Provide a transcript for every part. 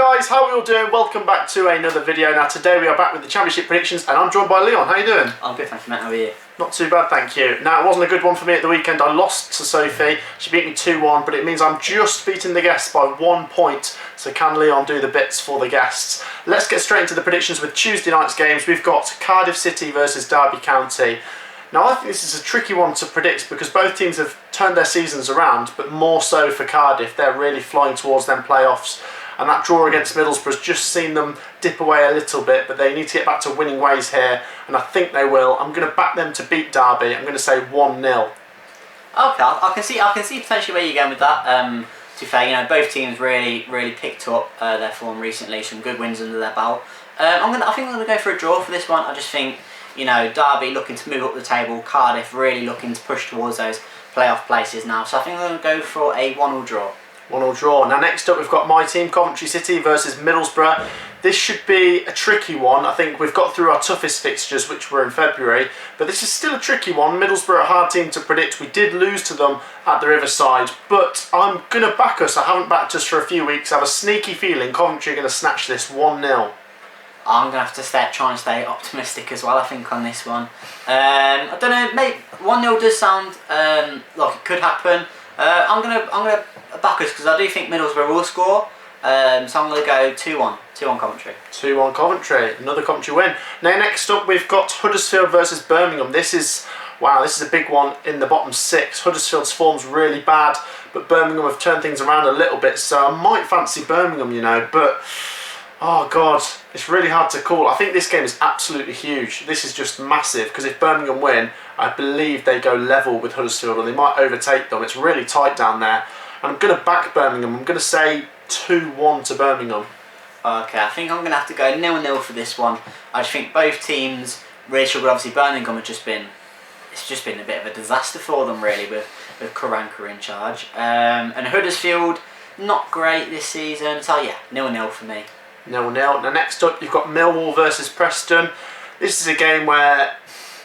guys, how are we all doing? Welcome back to another video. Now today we are back with the Championship predictions and I'm joined by Leon. How are you doing? I'm good, thank you, mate. How are you? Not too bad, thank you. Now it wasn't a good one for me at the weekend. I lost to Sophie. She beat me 2-1, but it means I'm just beating the guests by 1 point. So can Leon do the bits for the guests? Let's get straight into the predictions with Tuesday night's games. We've got Cardiff City versus Derby County. Now I think this is a tricky one to predict because both teams have turned their seasons around, but more so for Cardiff. They're really flying towards them playoffs. And that draw against Middlesbrough has just seen them dip away a little bit, but they need to get back to winning ways here, and I think they will. I'm going to back them to beat Derby. I'm going to say 1-0. Okay, I can see potentially where you're going with that. To be fair, you know, both teams really picked up their form recently. Some good wins under their belt. I think I'm going to go for a draw for this one. I just think, you know, Derby looking to move up the table, Cardiff really looking to push towards those playoff places now. So I think I'm going to go for a 1-1 draw. 1-1 draw. Now next up we've got my team, Coventry City versus Middlesbrough. This should be a tricky one. I think we've got through our toughest fixtures, which were in February, but this is still a tricky one. Middlesbrough are a hard team to predict. We did lose to them at the Riverside, but I'm going to back us. I haven't backed us for a few weeks. I have a sneaky feeling Coventry are going to snatch this 1-0. I'm going to have to try and stay optimistic as well, I think, on this one. I don't know, maybe 1-0 does sound like it could happen. I'm gonna back us because I do think Middlesbrough will score. So I'm going to go 2-1. 2-1 Coventry. 2-1 Coventry. Another Coventry win. Now next up we've got Huddersfield versus Birmingham. This is a big one in the bottom six. Huddersfield's form's really bad, but Birmingham have turned things around a little bit, so I might fancy Birmingham, you know, but oh God, it's really hard to call. I think this game is absolutely huge. This is just massive because if Birmingham win, I believe they go level with Huddersfield or they might overtake them. It's really tight down there. And I'm going to back Birmingham. I'm going to say 2-1 to Birmingham. Okay, I think I'm going to have to go 0-0 for this one. I just think both teams really struggled. Obviously Birmingham it's just been a bit of a disaster for them really with Karanka in charge. And Huddersfield, not great this season. So yeah, 0-0 for me. 0-0. Now next up you've got Millwall versus Preston. This is a game where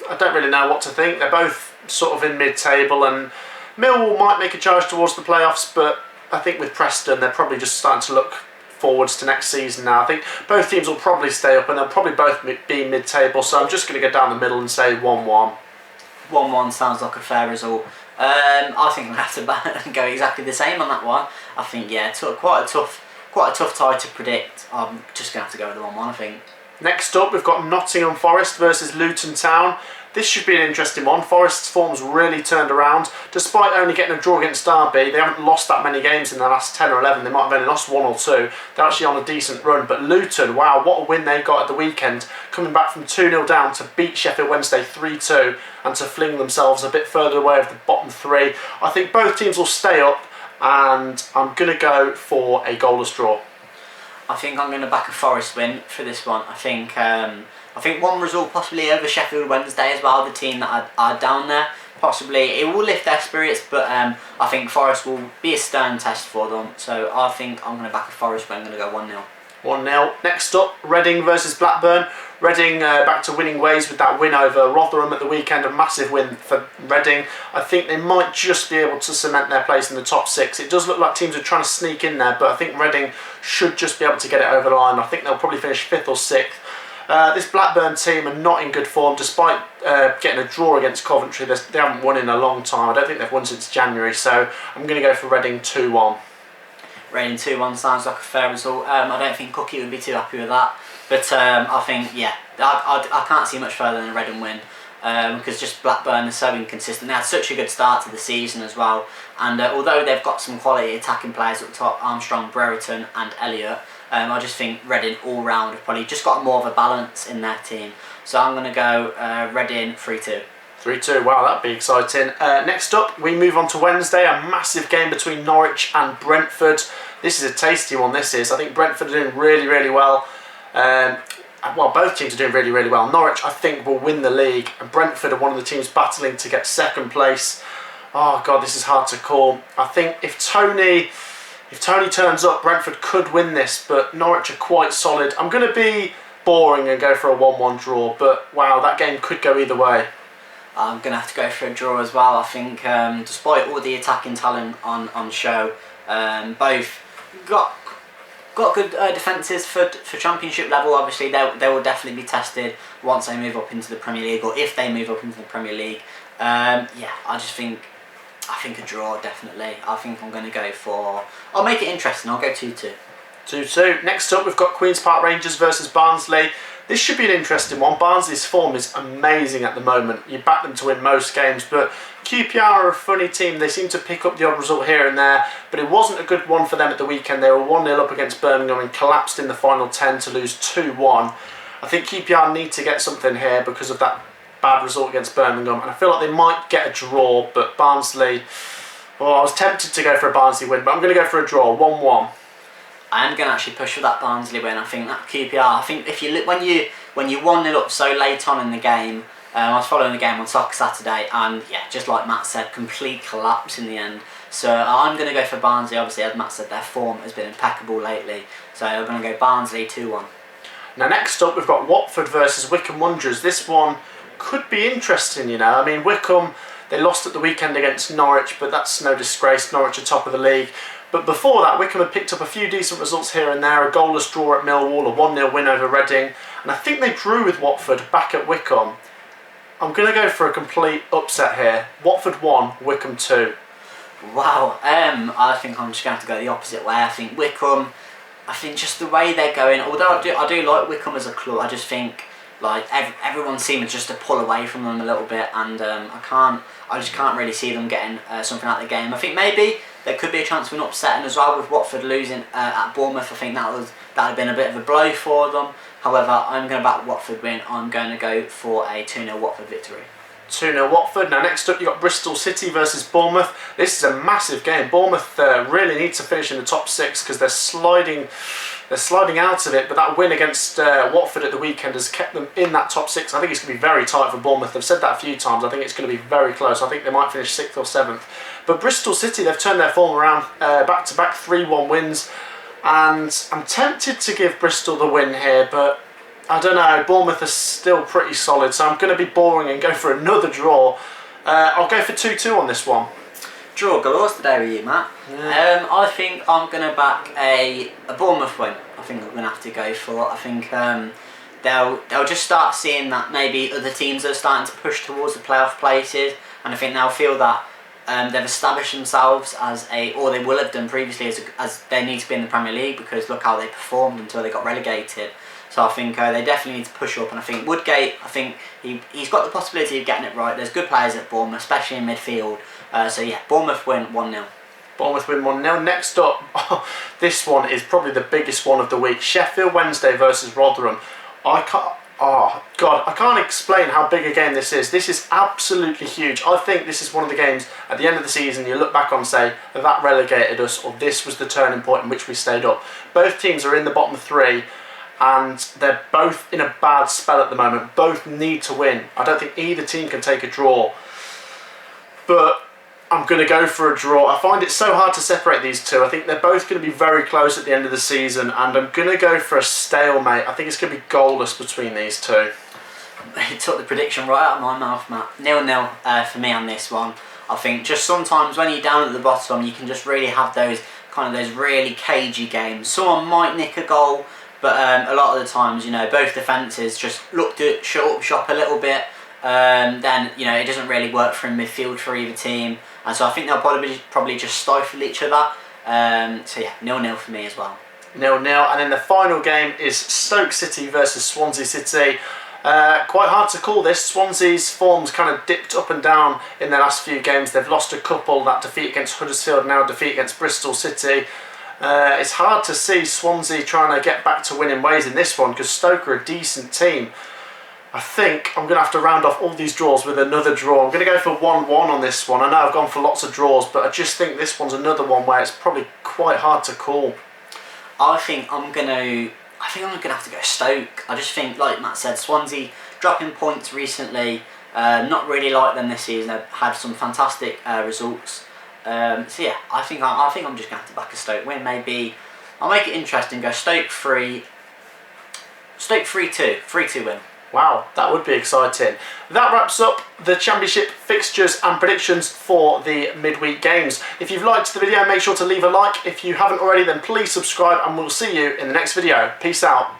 I don't really know what to think. They're both sort of in mid-table and Millwall might make a charge towards the playoffs, but I think with Preston they're probably just starting to look forwards to next season now. I think both teams will probably stay up and they'll probably both be mid-table, so I'm just going to go down the middle and say 1-1. 1-1 sounds like a fair result. I think we'll have to go exactly the same on that one. I think, yeah, quite a tough tie to predict. I'm just going to have to go with the 1-1, I think. Next up, we've got Nottingham Forest versus Luton Town. This should be an interesting one. Forest's form's really turned around. Despite only getting a draw against Derby, they haven't lost that many games in the last 10 or 11. They might have only lost 1 or 2. They're actually on a decent run. But Luton, wow, what a win they got at the weekend. Coming back from 2-0 down to beat Sheffield Wednesday 3-2 and to fling themselves a bit further away of the bottom 3. I think both teams will stay up and I'm going to go for a goalless draw. I think I'm going to back a Forest win for this one. I think one result possibly over Sheffield Wednesday as well, the team that are down there. Possibly it will lift their spirits, but I think Forest will be a stern test for them. So I think I'm going to back a Forest win. I'm going to go 1-0. 1-0. Next up, Reading versus Blackburn. Reading back to winning ways with that win over Rotherham at the weekend. A massive win for Reading. I think they might just be able to cement their place in the top 6. It does look like teams are trying to sneak in there, but I think Reading should just be able to get it over the line. I think they'll probably finish 5th or 6th. This Blackburn team are not in good form despite getting a draw against Coventry. They haven't won in a long time. I don't think they've won since January, so I'm going to go for Reading 2-1. Reading 2-1 sounds like a fair result. I don't think Cookie would be too happy with that. But I think, yeah, I can't see much further than a Reading win. Because just Blackburn is so inconsistent. They had such a good start to the season as well. And although they've got some quality attacking players up top, Armstrong, Brereton and Elliott, I just think Reading all round have probably just got more of a balance in their team. So I'm going to go Reading 3-2. 3-2, wow, that'd be exciting. Next up, we move on to Wednesday, a massive game between Norwich and Brentford. This is a tasty one, this is. I think Brentford are doing really well. Well, both teams are doing really well. Norwich, I think, will win the league, and Brentford are one of the teams battling to get 2nd place. Oh God, this is hard to call. I think if Tony turns up, Brentford could win this, but Norwich are quite solid. I'm going to be boring and go for a 1-1 draw, but wow, that game could go either way. I'm going to have to go for a draw as well. I think despite all the attacking talent on show, both got got good defences for Championship level. Obviously, they will definitely be tested once they move up into the Premier League, or if they move up into the Premier League. Yeah, I think a draw, definitely. I think I'm going to go for... I'll make it interesting. I'll go 2-2. 2-2. Next up, we've got Queen's Park Rangers versus Barnsley. This should be an interesting one. Barnsley's form is amazing at the moment. You back them to win most games, but QPR are a funny team. They seem to pick up the odd result here and there, but it wasn't a good one for them at the weekend. They were 1-0 up against Birmingham and collapsed in the final 10 to lose 2-1. I think QPR need to get something here because of that bad result against Birmingham, and I feel like they might get a draw, but Barnsley... Well, I was tempted to go for a Barnsley win, but I'm going to go for a draw, 1-1. I am going to actually push for that Barnsley win. I think that QPR, I think if you look, when you 1-0 up so late on in the game, I was following the game on Soccer Saturday, and yeah, just like Matt said, complete collapse in the end. So I'm going to go for Barnsley. Obviously, as Matt said, their form has been impeccable lately. So I'm going to go Barnsley 2-1. Now next up, we've got Watford versus Wycombe Wanderers. This one could be interesting, you know. I mean, Wycombe, they lost at the weekend against Norwich, but that's no disgrace. Norwich are top of the league. But before that, Wycombe had picked up a few decent results here and there. A goalless draw at Millwall, a 1-0 win over Reading. And I think they drew with Watford back at Wycombe. I'm going to go for a complete upset here. Watford 1, Wycombe 2. Wow, I think I'm just going to have to go the opposite way. I think Wycombe, I think just the way they're going, although I do like Wycombe as a club, I just think like everyone seems just to pull away from them a little bit, and I just can't really see them getting something out of the game. I think maybe there could be a chance of an upset, and as well with Watford losing at Bournemouth, I think that would have been a bit of a blow for them. However, I'm going to back Watford win. I'm going to go for a 2-0 Watford victory. 2-0 Watford. Now next up, you've got Bristol City versus Bournemouth. This is a massive game. Bournemouth really need to finish in the top 6 because they're sliding out of it, but that win against Watford at the weekend has kept them in that top 6. I think it's going to be very tight for Bournemouth. They've said that a few times. I think it's going to be very close. I think they might finish 6th or 7th. But Bristol City, they've turned their form around, back-to-back 3-1 wins, and I'm tempted to give Bristol the win here, but I don't know. Bournemouth are still pretty solid, so I'm going to be boring and go for another draw. I'll go for 2-2 on this one. Draw galore today with you, Matt. Yeah. I think I'm going to back a Bournemouth win. I think I'm going to have to go for. I think they'll just start seeing that maybe other teams are starting to push towards the playoff places, and I think they'll feel that they've established themselves or they will have done previously as they need to be in the Premier League, because look how they performed until they got relegated. So I think they definitely need to push up, and I think Woodgate, I think he's got the possibility of getting it right. There's good players at Bournemouth, especially in midfield. So yeah, Bournemouth win 1-0. Bournemouth win 1-0. Next up, this one is probably the biggest one of the week. Sheffield Wednesday versus Rotherham. I can't explain how big a game this is. This is absolutely huge. I think this is one of the games at the end of the season you look back on and say that relegated us, or this was the turning point in which we stayed up. Both teams are in the bottom 3. And they're both in a bad spell at the moment. Both need to win. I don't think either team can take a draw. But I'm going to go for a draw. I find it so hard to separate these two. I think they're both going to be very close at the end of the season. And I'm going to go for a stalemate. I think it's going to be goalless between these two. You took the prediction right out of my mouth, Matt. 0-0 for me on this one. I think just sometimes when you're down at the bottom, you can just really have those really cagey games. Someone might nick a goal, but a lot of the times, you know, both defences just look to shut up shop a little bit. Then, you know, it doesn't really work for midfield for either team. And so I think they'll probably just stifle each other. So yeah, 0-0 for me as well. 0-0. And then the final game is Stoke City versus Swansea City. Quite hard to call this. Swansea's form's kind of dipped up and down in their last few games. They've lost a couple, that defeat against Huddersfield, now a defeat against Bristol City. It's hard to see Swansea trying to get back to winning ways in this one, because Stoke are a decent team. I think I'm going to have to round off all these draws with another draw. I'm going to go for 1-1 on this one. I know I've gone for lots of draws, but I just think this one's another one where it's probably quite hard to call. I think I'm going to have to go Stoke. I just think, like Matt said, Swansea dropping points recently. Not really like them this season. They've had some fantastic results. So yeah, I think I'm just going to have to back a Stoke win. Maybe I'll make it interesting. Go Stoke 3. Stoke 3-2. 3-2 win. Wow, that would be exciting. That wraps up the Championship fixtures and predictions for the midweek games. If you've liked the video, make sure to leave a like. If you haven't already, then please subscribe, and we'll see you in the next video. Peace out.